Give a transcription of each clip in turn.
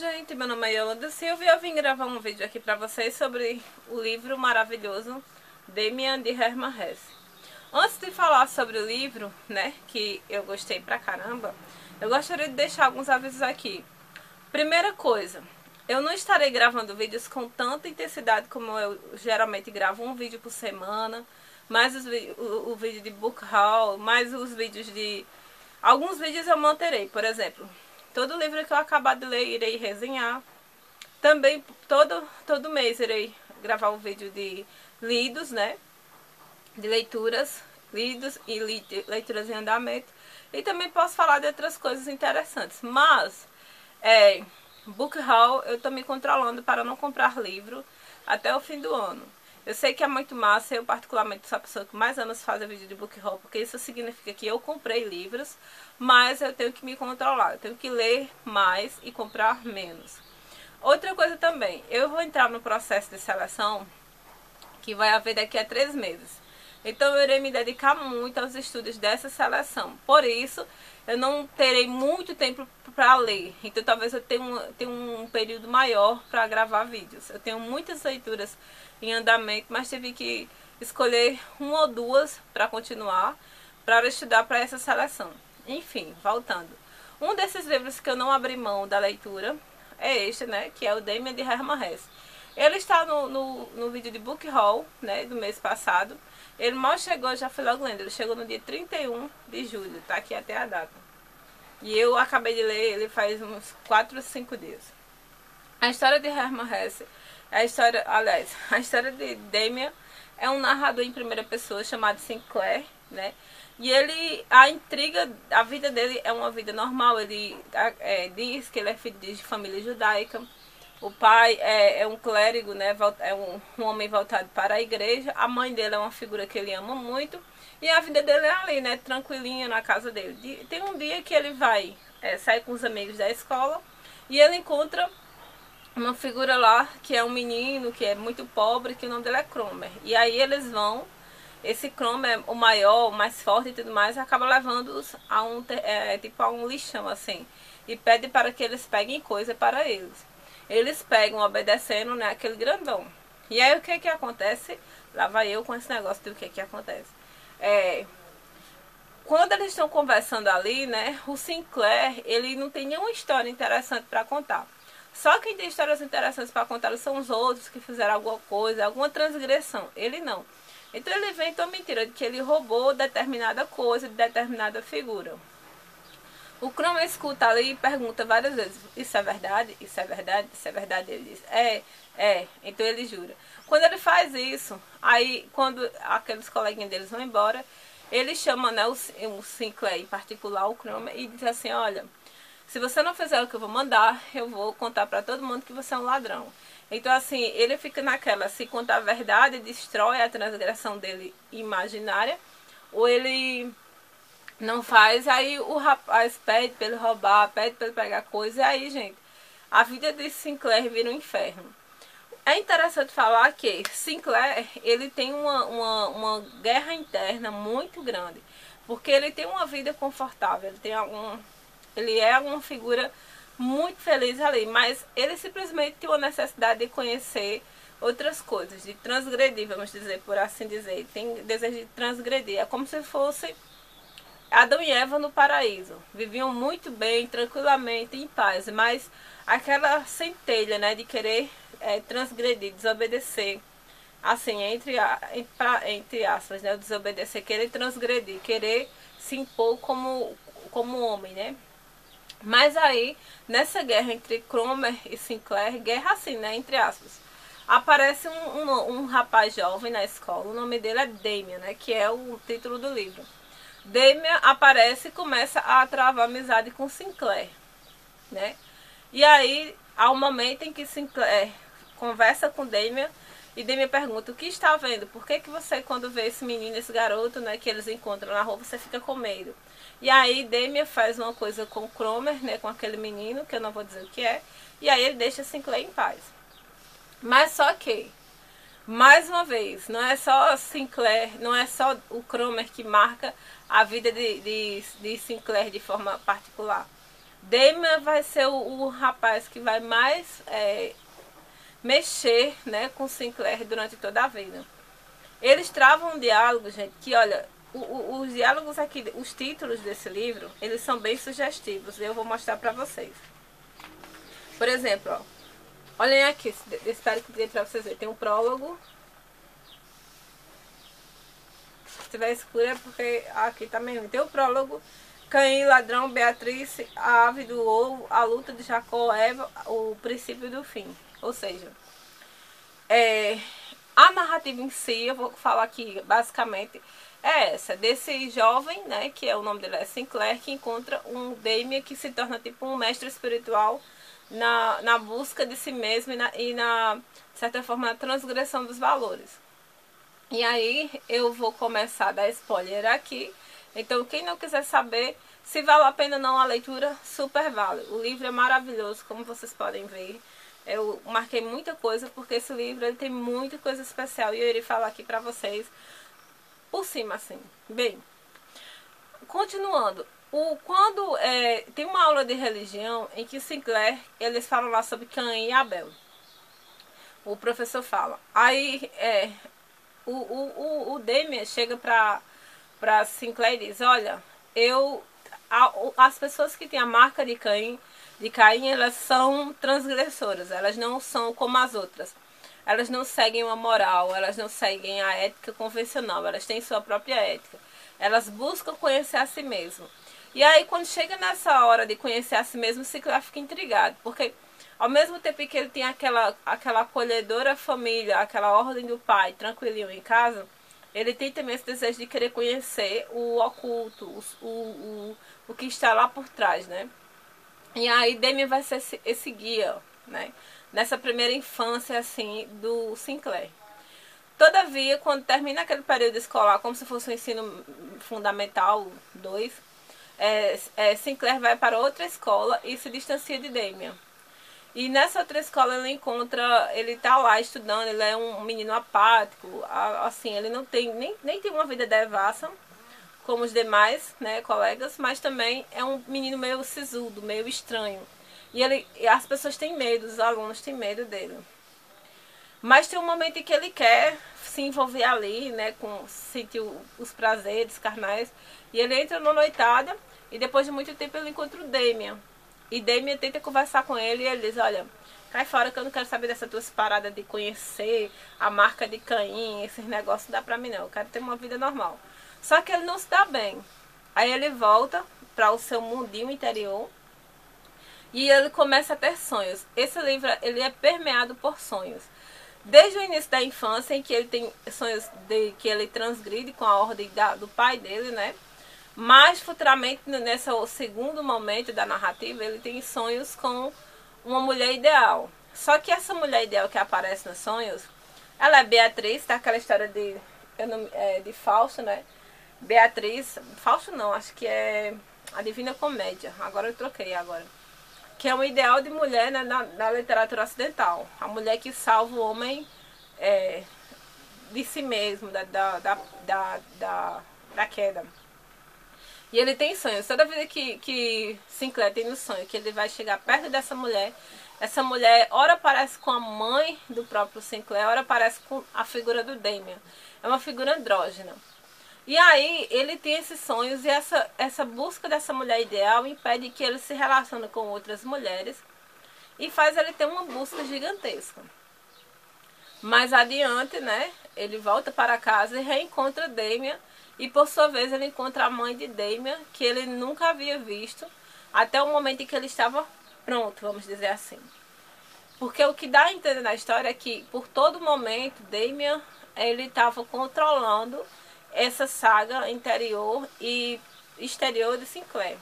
gente, meu nome é Yolanda Silva e eu vim gravar um vídeo aqui pra vocês sobre o livro maravilhoso Demian de Hermann Hesse. Antes de falar sobre o livro, né, que eu gostei pra caramba, eu gostaria de deixar alguns avisos aqui. Primeira coisa, eu não estarei gravando vídeos com tanta intensidade como eu geralmente gravo, um vídeo por semana, mais o vídeo de book haul, mais os vídeos de... Alguns vídeos eu manterei, por exemplo, todo livro que eu acabar de ler irei resenhar. Também todo mês irei gravar um vídeo de lidos, né? De leituras, lidos e leituras em andamento. E também posso falar de outras coisas interessantes. Mas, book haul, eu tô me controlando para não comprar livro até o fim do ano. Eu sei que é muito massa, eu particularmente sou a pessoa que mais anos faz vídeo de book haul, porque isso significa que eu comprei livros, mas eu tenho que me controlar, eu tenho que ler mais e comprar menos. Outra coisa também, eu vou entrar no processo de seleção que vai haver daqui a 3 meses. Então eu irei me dedicar muito aos estudos dessa seleção. Por isso, eu não terei muito tempo para ler. Então talvez eu tenha um período maior para gravar vídeos. Eu tenho muitas leituras em andamento, mas tive que escolher uma ou duas para continuar, para estudar para essa seleção. Enfim, voltando. Um desses livros que eu não abri mão da leitura é este, né? Que é o Demian de Hermann Hesse. Ele está no vídeo de book haul, né, do mês passado. Ele mal chegou, já fui logo lendo. Ele chegou no dia 31 de julho, tá aqui até a data. E eu acabei de ler ele faz uns 4 ou 5 dias. A história de Hermann Hesse, a história de Demian é um narrador em primeira pessoa chamado Sinclair, né? E ele, a intriga, a vida dele é uma vida normal. Ele diz que ele é filho de família judaica. O pai é um clérigo, né? É um homem voltado para a igreja. A mãe dele é uma figura que ele ama muito. E a vida dele é ali, né? Tranquilinha na casa dele. Tem um dia que ele vai sair com os amigos da escola e ele encontra uma figura lá que é um menino que é muito pobre, que o nome dele é Cromer. E aí eles vão, esse Cromer, o maior, o mais forte e tudo mais, acaba levando-os a a um lixão assim. E pede para que eles peguem coisa para eles. Eles pegam obedecendo, né, aquele grandão. E aí o que que acontece? Lá vai eu com esse negócio do que acontece. Quando eles estão conversando ali, né, o Sinclair, ele não tem nenhuma história interessante para contar. Só quem tem histórias interessantes para contar são os outros que fizeram alguma coisa, alguma transgressão. Ele não. Então ele vem com a mentira de que ele roubou determinada coisa, de determinada figura. O Cromer escuta ali e pergunta várias vezes: isso é verdade? Isso é verdade? Isso é verdade? Ele diz: é. Então ele jura. Quando ele faz isso, aí quando aqueles coleguinhas deles vão embora, ele chama, né, o Sinclair em particular, o Cromer, e diz assim: olha, se você não fizer o que eu vou mandar, eu vou contar para todo mundo que você é um ladrão. Então assim, ele fica naquela, se contar a verdade, destrói a transgressão dele imaginária, ou ele não faz, aí o rapaz pede para ele roubar, pede para ele pegar coisa, e aí, gente, a vida de Sinclair vira um inferno. É interessante falar que Sinclair, ele tem uma guerra interna muito grande, porque ele tem uma vida confortável, ele é uma figura muito feliz ali, mas ele simplesmente tem uma necessidade de conhecer outras coisas, de transgredir, vamos dizer, por assim dizer. Ele tem desejo de transgredir, é como se fosse Adão e Eva no paraíso. Viviam muito bem, tranquilamente, em paz, mas aquela centelha, né, de querer transgredir, desobedecer, assim, entre aspas, né, desobedecer, querer transgredir, querer se impor como homem, né? Mas aí, nessa guerra entre Cromer e Sinclair, guerra assim, né, entre aspas, aparece um rapaz jovem na escola, o nome dele é Demian, né, que é o título do livro. Demian aparece e começa a travar amizade com Sinclair, né? E aí, há um momento em que Sinclair conversa com Demian e Demian pergunta: o que está vendo? Por que você, quando vê esse menino, esse garoto, né, que eles encontram na rua, você fica com medo? E aí Demian faz uma coisa com Cromer, né, com aquele menino, que eu não vou dizer o que é, e aí ele deixa Sinclair em paz. Mas só que, mais uma vez, não é só Sinclair, não é só o Cromer que marca a vida de Sinclair de forma particular. Damian vai ser o rapaz que vai mais mexer, né, com Sinclair durante toda a vida. Eles travam um diálogo, gente, que olha, os diálogos aqui, os títulos desse livro, eles são bem sugestivos. Eu vou mostrar pra vocês. Por exemplo, ó, olhem aqui, espero que dê pra vocês verem. Tem um prólogo. Se estiver escuro é porque aqui tá mesmo. Tem o prólogo. Caim, ladrão, Beatriz, a ave do ovo, a luta de Jacó, Eva, o princípio do fim. Ou seja, a narrativa em si, eu vou falar aqui basicamente, é essa, desse jovem, né, que é o nome dele é Sinclair, que encontra um Damian que se torna tipo um mestre espiritual na busca de si mesmo e na, de certa forma, na transgressão dos valores. E aí eu vou começar a dar spoiler aqui. Então quem não quiser saber se vale a pena ou não a leitura, super vale. O livro é maravilhoso, como vocês podem ver. Eu marquei muita coisa porque esse livro ele tem muita coisa especial e eu irei falar aqui pra vocês por cima assim. Bem, continuando. Quando tem uma aula de religião em que Sinclair, eles falam lá sobre Caim e Abel. O professor fala. Aí o Damian chega pra Sinclair e diz, olha, as pessoas que têm a marca de Caim, elas são transgressoras, elas não são como as outras. Elas não seguem uma moral, elas não seguem a ética convencional, elas têm sua própria ética. Elas buscam conhecer a si mesmo. E aí, quando chega nessa hora de conhecer a si mesmo, o Sinclair fica intrigado, porque ao mesmo tempo que ele tem aquela acolhedora família, aquela ordem do pai, tranquilinho em casa, ele tem também esse desejo de querer conhecer o oculto, o que está lá por trás, né? E aí Damian vai ser esse guia, né? Nessa primeira infância, assim, do Sinclair. Todavia, quando termina aquele período escolar, como se fosse o ensino fundamental 2, Sinclair vai para outra escola e se distancia de Damian. E nessa outra escola ele tá lá estudando, ele é um menino apático, assim, ele não tem, nem tem uma vida devassa, como os demais, né, colegas, mas também é um menino meio sisudo, meio estranho. E as pessoas têm medo, os alunos têm medo dele. Mas tem um momento em que ele quer se envolver ali, né, sentir os prazeres carnais, e ele entra na noitada, e depois de muito tempo ele encontra o Damian. E Damian tenta conversar com ele e ele diz, olha, cai fora que eu não quero saber dessa tua parada de conhecer a marca de Caim, esses negócios não dá pra mim não, eu quero ter uma vida normal. Só que ele não se dá bem. Aí ele volta para o seu mundinho interior e ele começa a ter sonhos. Esse livro ele é permeado por sonhos. Desde o início da infância, em que ele tem sonhos de que ele transgride com a ordem do pai dele, né? Mas futuramente, nesse segundo momento da narrativa, ele tem sonhos com uma mulher ideal. Só que essa mulher ideal que aparece nos sonhos, ela é Beatriz, tá? Aquela história de Fausto, né? Beatriz, Fausto não, acho que é a Divina Comédia. Agora eu troquei agora. Que é um ideal de mulher, né, na literatura ocidental. A mulher que salva o homem de si mesmo, da queda. E ele tem sonhos. Toda vida que Sinclair tem no sonho que ele vai chegar perto dessa mulher, essa mulher ora parece com a mãe do próprio Sinclair, ora parece com a figura do Damian. É uma figura andrógena. E aí ele tem esses sonhos e essa busca dessa mulher ideal impede que ele se relacione com outras mulheres e faz ele ter uma busca gigantesca. Mais adiante, né, ele volta para casa e reencontra Damian e por sua vez ele encontra a mãe de Damian, que ele nunca havia visto até o momento em que ele estava pronto, vamos dizer assim. Porque o que dá a entender na história é que por todo momento Damian ele estava controlando essa saga interior e exterior de Sinclair.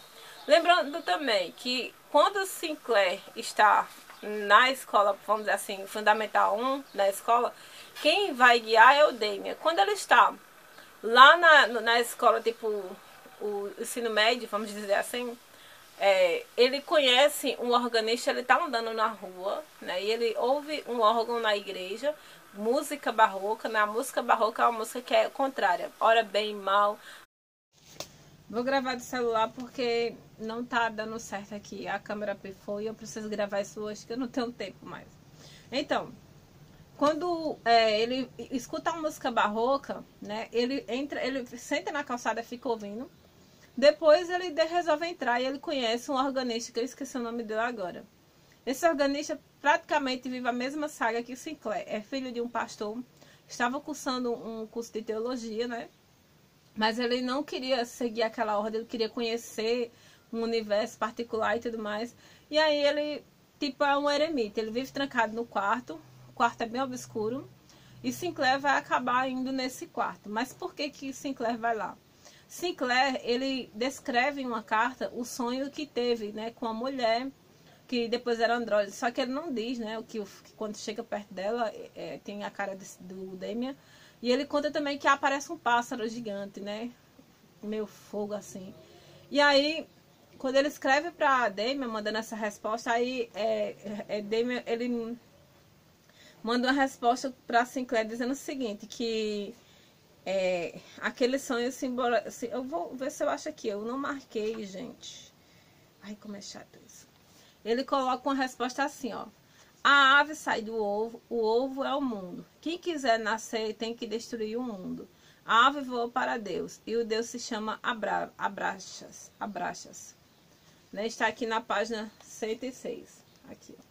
Lembrando também que quando Sinclair está na escola, vamos dizer assim, Fundamental 1, na escola, quem vai guiar é o Damian. Quando ele está lá na escola, tipo o ensino médio, vamos dizer assim, ele conhece um organista, ele está andando na rua, né, e ele ouve um órgão na igreja, música barroca, né? A música barroca é uma música que é contrária, ora bem, mal. Vou gravar do celular porque não tá dando certo aqui. A câmera pifou e eu preciso gravar isso hoje, que eu não tenho tempo mais. Então, quando ele escuta uma música barroca, né? Ele senta na calçada e fica ouvindo. Depois ele resolve entrar e ele conhece um organista, que eu esqueci o nome dele agora. Esse organista praticamente vive a mesma saga que Sinclair. É filho de um pastor. Estava cursando um curso de teologia, né? Mas ele não queria seguir aquela ordem, ele queria conhecer um universo particular e tudo mais. E aí ele, tipo, é um eremita. Ele vive trancado no quarto. O quarto é bem obscuro. E Sinclair vai acabar indo nesse quarto. Mas por que Sinclair vai lá? Sinclair, ele descreve em uma carta o sonho que teve, né, com a mulher, que depois era andrógeno. Só que ele não diz, né, que quando chega perto dela, tem a cara do Damien. E ele conta também que aparece um pássaro gigante, né, meio fogo assim. E aí, quando ele escreve para Damien, mandando essa resposta, aí Damien, ele manda uma resposta para Sinclair dizendo o seguinte, que aquele sonho simboliza... Eu vou ver se eu acho aqui. Eu não marquei, gente. Ai, como é chato isso. Ele coloca uma resposta assim, ó. A ave sai do ovo, o ovo é o mundo. Quem quiser nascer tem que destruir o mundo. A ave voa para Deus, e o Deus se chama Abraxas. Né? Está aqui na página 106. Aqui, ó.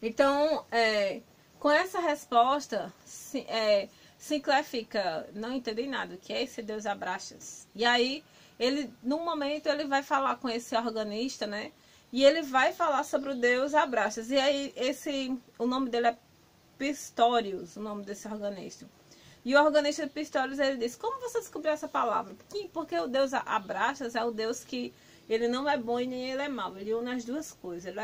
Então, com essa resposta, Sinclair fica, não entendi nada, o que é esse Deus Abraxas? E aí, no momento, ele vai falar com esse organista, né? E ele vai falar sobre o Deus Abraxas. E aí, o nome dele é Pistorius, o nome desse organista. E o organista de Pistorius, ele diz, como você descobriu essa palavra? Porque o Deus Abraxas é o Deus que ele não é bom e nem ele é mau. Ele une as duas coisas. Ele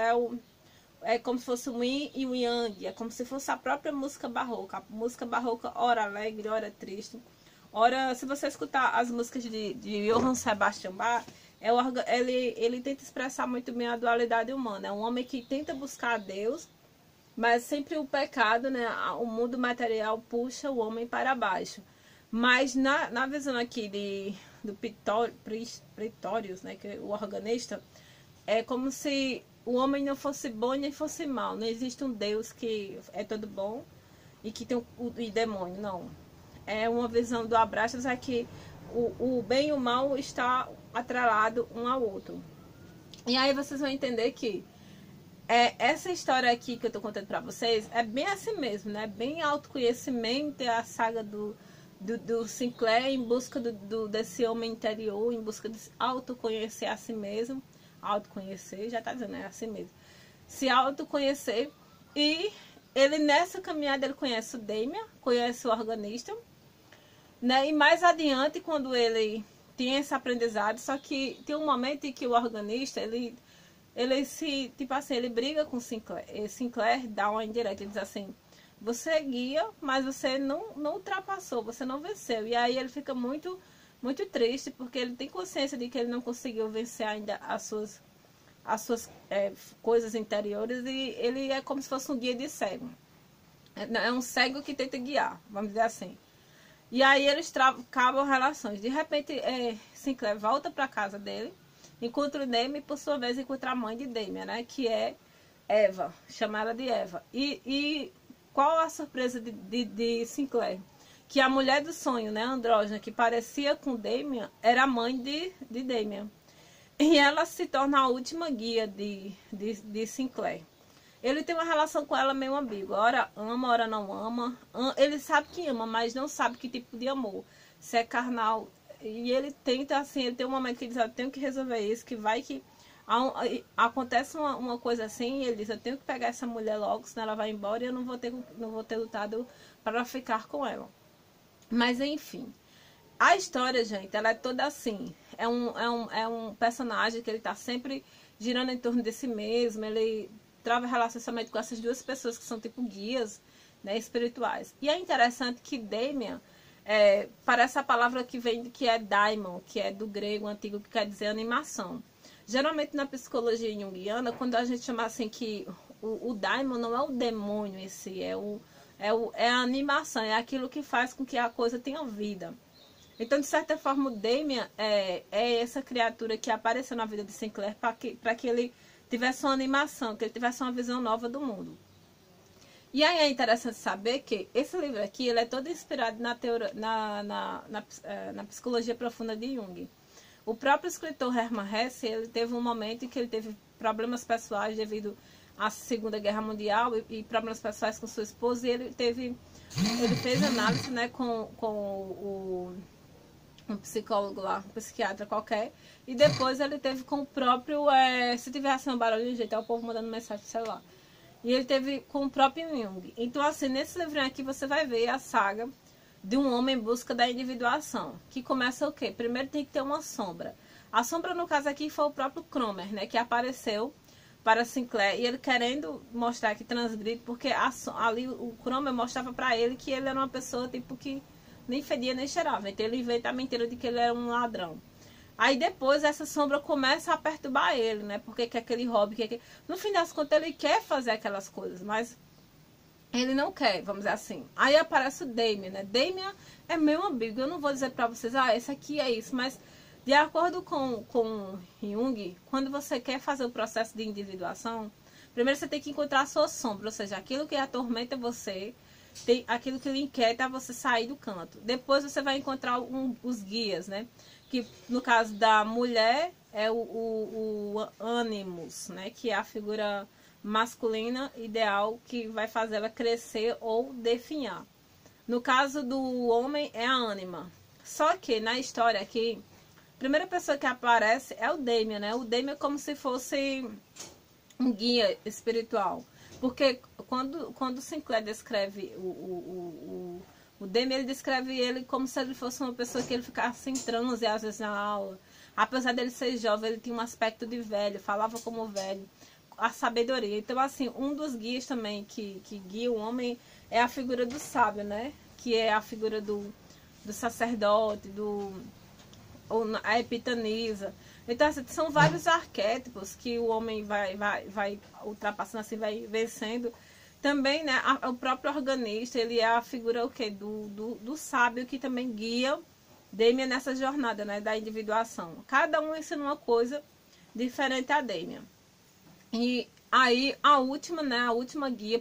é como se fosse o yin e o yang, é como se fosse a própria música barroca. A música barroca, ora alegre, ora triste. Ora, se você escutar as músicas de Johann Sebastian Bach, ele tenta expressar muito bem a dualidade humana. É um homem que tenta buscar a Deus, mas sempre o pecado, né, o mundo material puxa o homem para baixo. Mas na visão aqui do Pretorius, né, que é o organista, é como se o homem não fosse bom nem fosse mal. Não existe um Deus que é todo bom e que tem o demônio, não. É uma visão do Abraxas, é que o bem e o mal está atrelado um ao outro. E aí vocês vão entender que essa história aqui que eu tô contando pra vocês é bem assim mesmo, né? Bem autoconhecimento, é a saga do Sinclair em busca desse homem interior, em busca de autoconhecer a si mesmo. Autoconhecer, já tá dizendo, é assim mesmo. Se autoconhecer. E ele, nessa caminhada, ele conhece o Damien, conhece o organista, né? E mais adiante, quando ele tem esse aprendizado, só que tem um momento em que o organista, ele se, tipo assim, ele briga com Sinclair. E Sinclair dá uma indireta, ele diz assim, você é guia, mas você não ultrapassou, você não venceu. E aí ele fica muito triste, porque ele tem consciência de que ele não conseguiu vencer ainda as suas coisas interiores, e ele é como se fosse um guia de cego. É um cego que tenta guiar, vamos dizer assim. E aí eles acabam relações. De repente, Sinclair volta para casa dele, encontra o Damien e, por sua vez, encontra a mãe de Damien, né? Que é Eva, chamada de Eva. E qual a surpresa de Sinclair? Que a mulher do sonho, né, andrógena, que parecia com Damien, era a mãe de Damien. E ela se torna a última guia de Sinclair. Ele tem uma relação com ela meio ambígua. Ora ama, ora não ama. Ele sabe que ama, mas não sabe que tipo de amor. Se é carnal. E ele tenta, assim, ele tem um momento que ele diz, eu tenho que resolver isso, que vai que... acontece uma coisa assim, e ele diz, eu tenho que pegar essa mulher logo, senão ela vai embora e eu não vou ter lutado para ficar com ela. Mas enfim, a história, gente, ela é toda assim. É um personagem que ele tá sempre girando em torno de si mesmo. Ele trava relacionamento com essas duas pessoas que são tipo guias, né, espirituais. E é interessante que Damien, parece a palavra que é daimon, que é do grego antigo, que quer dizer animação. Geralmente na psicologia junguiana, quando a gente chama assim que o daimon não é o demônio em si, é a animação, é aquilo que faz com que a coisa tenha vida. Então, de certa forma, o Damien é essa criatura que apareceu na vida de Sinclair para que ele tivesse uma animação, que ele tivesse uma visão nova do mundo. E aí é interessante saber que esse livro aqui ele é todo inspirado na psicologia profunda de Jung. O próprio escritor Hermann Hesse, ele teve um momento em que ele teve problemas pessoais devido à Segunda Guerra Mundial e problemas pessoais com sua esposa, e ele fez análise, né, com um psicólogo lá, um psiquiatra qualquer, e depois ele teve com o próprio, se tivesse um barulho de jeito, é o povo mandando mensagem no celular. E ele teve com o próprio Jung. Então, assim, nesse livrinho aqui você vai ver a saga de um homem em busca da individuação. Que começa o quê? Primeiro tem que ter uma sombra. A sombra, no caso aqui, foi o próprio Cromer, né? Que apareceu para Sinclair. E ele querendo mostrar que transgride, porque ali o Cromer mostrava para ele que ele era uma pessoa, tipo, que nem fedia nem cheirava. Então ele inventa a mentira de que ele era um ladrão. Aí depois essa sombra começa a perturbar ele, né? Porque quer aquele hobby, no fim das contas ele quer fazer aquelas coisas, mas ele não quer, vamos dizer assim. Aí aparece o Damien, né? Damien é meu amigo. Eu não vou dizer pra vocês, esse aqui é isso, mas de acordo com Jung, quando você quer fazer o processo de individuação, primeiro você tem que encontrar a sua sombra, ou seja, aquilo que atormenta você, aquilo que lhe inquieta você sair do canto. Depois você vai encontrar os guias, né? Que no caso da mulher é o ânimos, né? Que é a figura masculina ideal que vai fazer ela crescer ou definhar. No caso do homem é a ânima. Só que na história aqui, a primeira pessoa que aparece é o Damien, né? O Damien é como se fosse um guia espiritual. Porque quando Sinclair descreve o Damien, ele descreve ele como se ele fosse uma pessoa que ele ficasse em transe às vezes na aula. Apesar dele ser jovem, ele tinha um aspecto de velho, falava como velho. A sabedoria. Então, assim, um dos guias também que guia o homem é a figura do sábio, né? Que é a figura do sacerdote, a epitanisa. Então, assim, são vários arquétipos que o homem vai ultrapassando, assim, vai vencendo. Também, né, o próprio organista, ele é a figura o quê? Do sábio que também guia Damien nessa jornada, né, da individuação. Cada um ensina uma coisa diferente a Damien. E aí a última guia,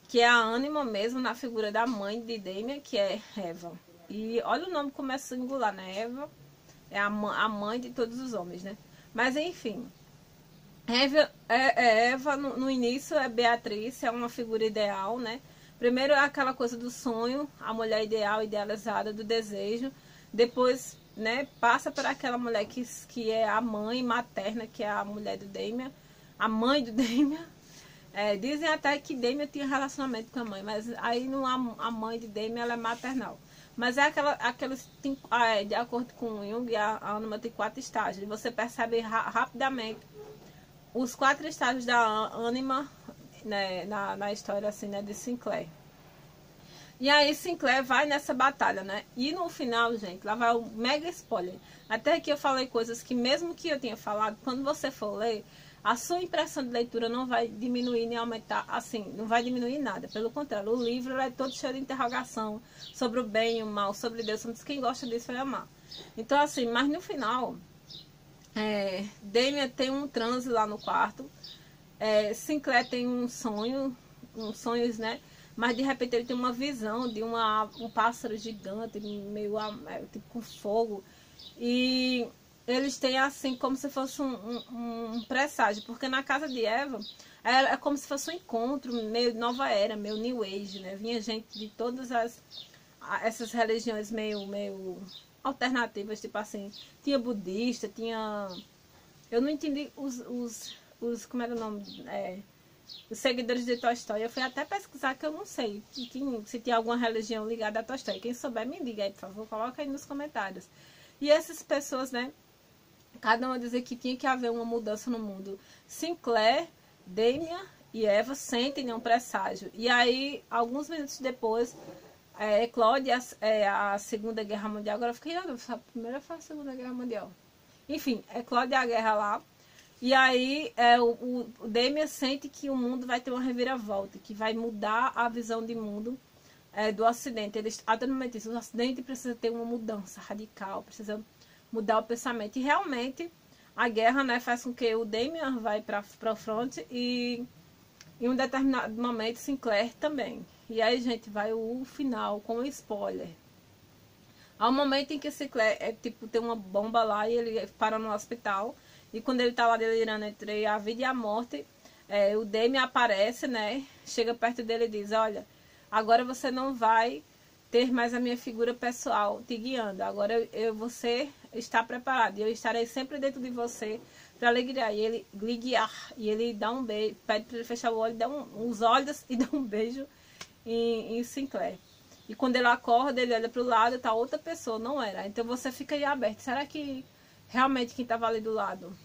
que é a ânima mesmo, na figura da mãe de Damien, que é Eva. E olha o nome como é singular, né? Eva é a mãe de todos os homens, né? Mas enfim, Eva no início é Beatriz, é uma figura ideal, né? Primeiro é aquela coisa do sonho, a mulher ideal, idealizada, do desejo. Depois, né, passa por aquela mulher que é a mãe materna, que é a mulher do Damien, a mãe do Damien. Dizem até que Damien tinha relacionamento com a mãe, mas aí não a mãe de Damien, ela é maternal. Mas é de acordo com Jung, a ânima tem 4 estágios. Você percebe rapidamente os 4 estágios da ânima, né, na história assim, né, de Sinclair. E aí Sinclair vai nessa batalha, né? E no final, gente, lá vai o mega spoiler. Até aqui eu falei coisas que mesmo que eu tinha falado, quando você for ler, a sua impressão de leitura não vai diminuir nem aumentar, assim, não vai diminuir nada. Pelo contrário, o livro é todo cheio de interrogação sobre o bem e o mal, sobre Deus. Quem gosta disso vai amar. Então, assim, mas no final, Damien tem um transe lá no quarto. Sinclair tem uns sonhos, né? Mas de repente ele tem uma visão de um pássaro gigante, meio tipo com fogo. E eles têm assim como se fosse um presságio, porque na casa de Eva é como se fosse um encontro meio nova era, meio new age, né? Vinha gente de todas essas religiões meio alternativas, tipo assim, tinha budista, tinha... Eu não entendi como era o nome? Os seguidores de Tolstói. Eu fui até pesquisar que eu não sei se tinha alguma religião ligada a Tolstói. Quem souber me diga aí, por favor, coloca aí nos comentários. E essas pessoas, né, cada uma dizia que tinha que haver uma mudança no mundo. Sinclair, Damien e Eva sentem um presságio. E aí, alguns minutos depois, eclode a Segunda Guerra Mundial. Agora eu fiquei, a primeira foi a Segunda Guerra Mundial. Enfim, eclode a guerra lá. E aí o Damien sente que o mundo vai ter uma reviravolta, que vai mudar a visão de mundo do Ocidente. Eles atualmente dizem, o Ocidente precisa ter uma mudança radical, precisa mudar o pensamento. E realmente a guerra, né, faz com que o Damian vai para o front e em um determinado momento Sinclair também. E aí, gente, vai o final com o spoiler. Há um momento em que Sinclair tipo, tem uma bomba lá e ele para no hospital. E quando ele tá lá delirando entre a vida e a morte, o Damian aparece, né? Chega perto dele e diz, olha, agora você não vai ter mais a minha figura pessoal te guiando. Agora você está preparado. E eu estarei sempre dentro de você para lhe guiar. E ele dá um beijo, pede para ele fechar o olho, dá uns olhos e dá um beijo em Sinclair. E quando ele acorda, ele olha para o lado, tá outra pessoa, não era. Então você fica aí aberto. Será que realmente quem estava ali do lado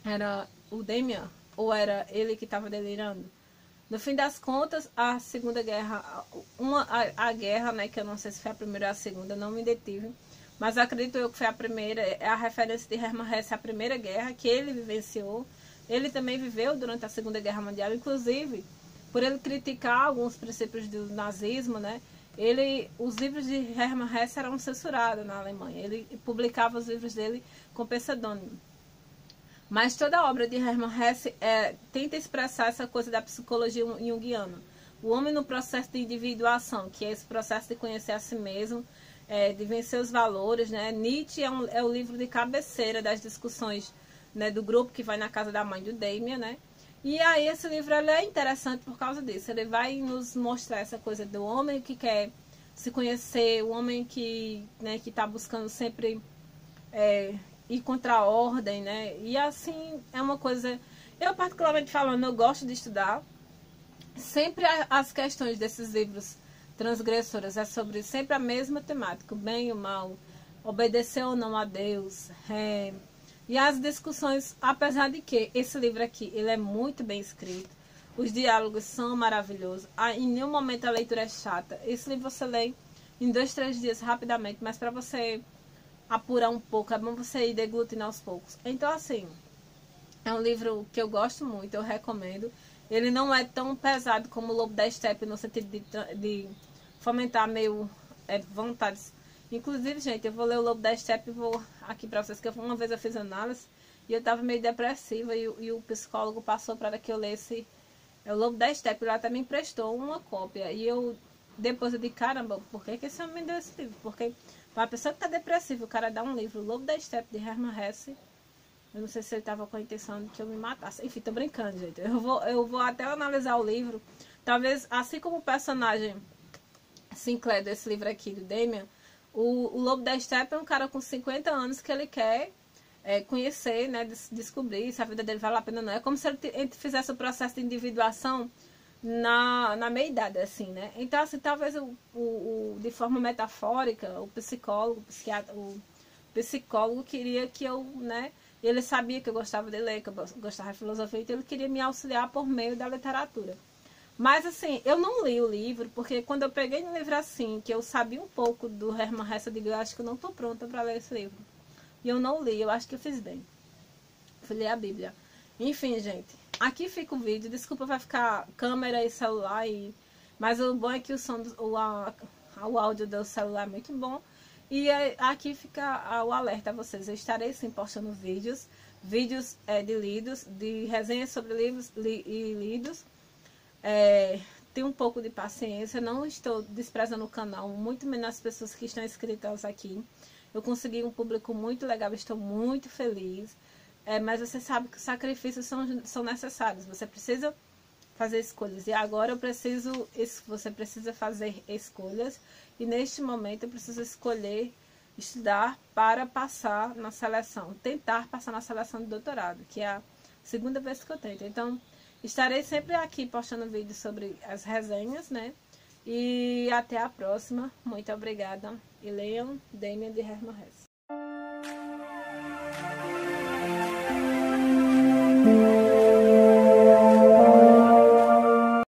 era o Damian? Ou era ele que estava delirando? No fim das contas, a Segunda Guerra, a guerra, né, que eu não sei se foi a primeira ou a segunda, não me detive, mas acredito eu que foi a primeira, é a referência de Hermann Hesse à Primeira Guerra, que ele vivenciou. Ele também viveu durante a Segunda Guerra Mundial, inclusive, por ele criticar alguns princípios do nazismo, né, os livros de Hermann Hesse eram censurados na Alemanha. Ele publicava os livros dele com pseudônimo. Mas toda a obra de Hermann Hesse tenta expressar essa coisa da psicologia junguiana. O homem no processo de individuação, que é esse processo de conhecer a si mesmo, de vencer os valores, né? Nietzsche é o livro de cabeceira das discussões, né, do grupo que vai na casa da mãe do Damian, né? E aí esse livro ele é interessante por causa disso. Ele vai nos mostrar essa coisa do homem que quer se conhecer, o homem que está buscando sempre ir contra a ordem, né? E assim, é uma coisa... Eu, particularmente falando, eu gosto de estudar. Sempre as questões desses livros transgressores é sobre sempre a mesma temática, o bem e o mal, obedecer ou não a Deus. E as discussões, apesar de que esse livro aqui, ele é muito bem escrito, os diálogos são maravilhosos, em nenhum momento a leitura é chata. Esse livro você lê em 2, 3 dias rapidamente, mas para você apurar um pouco, é bom você ir deglutindo aos poucos. Então, assim, é um livro que eu gosto muito, eu recomendo. Ele não é tão pesado como o Lobo da Steppe, no sentido de fomentar meio vontades. Inclusive, gente, eu vou ler o Lobo da Steppe e vou aqui pra vocês, que uma vez eu fiz análise e eu tava meio depressiva e o psicólogo passou para que eu lesse o Lobo da Steppe. Lá também emprestou uma cópia. E eu, depois eu disse, caramba, por que esse homem me deu esse livro? Porque para a pessoa que tá depressiva, o cara dá um livro, o Lobo da Steppe, de Hermann Hesse. Eu não sei se ele tava com a intenção de que eu me matasse. Enfim, tô brincando, gente. Eu vou até analisar o livro. Talvez, assim como o personagem Sinclair desse livro aqui, do Damian, o Lobo da Steppe é um cara com 50 anos que ele quer conhecer, né, descobrir se a vida dele vale a pena ou não. É como se ele fizesse o processo de individuação na meia-idade, assim, né? Então, assim, talvez de forma metafórica, o psicólogo queria que eu, né, ele sabia que eu gostava de ler, que eu gostava de filosofia, então ele queria me auxiliar por meio da literatura. Mas, assim, eu não li o livro, porque quando eu peguei um livro assim, que eu sabia um pouco do Hermann Hesse, eu digo, eu acho que eu não estou pronta para ler esse livro. E eu não li, eu acho que eu fiz bem. Fui ler a Bíblia. Enfim, gente, aqui fica o vídeo. Desculpa, vai ficar câmera e celular, mas o bom é que o áudio do celular é muito bom. E aqui fica o alerta a vocês. Eu estarei sim postando vídeos de resenhas sobre livros e lidos. Tenho um pouco de paciência, não estou desprezando o canal, muito menos as pessoas que estão inscritas aqui. Eu consegui um público muito legal, estou muito feliz. Mas você sabe que os sacrifícios são necessários, você precisa fazer escolhas. E agora você precisa fazer escolhas. E neste momento eu preciso escolher estudar para passar na seleção, tentar passar na seleção de doutorado, que é a segunda vez que eu tento. Então, estarei sempre aqui postando vídeos sobre as resenhas, né? E até a próxima. Muito obrigada. E leiam Damian de Hermann Hesse.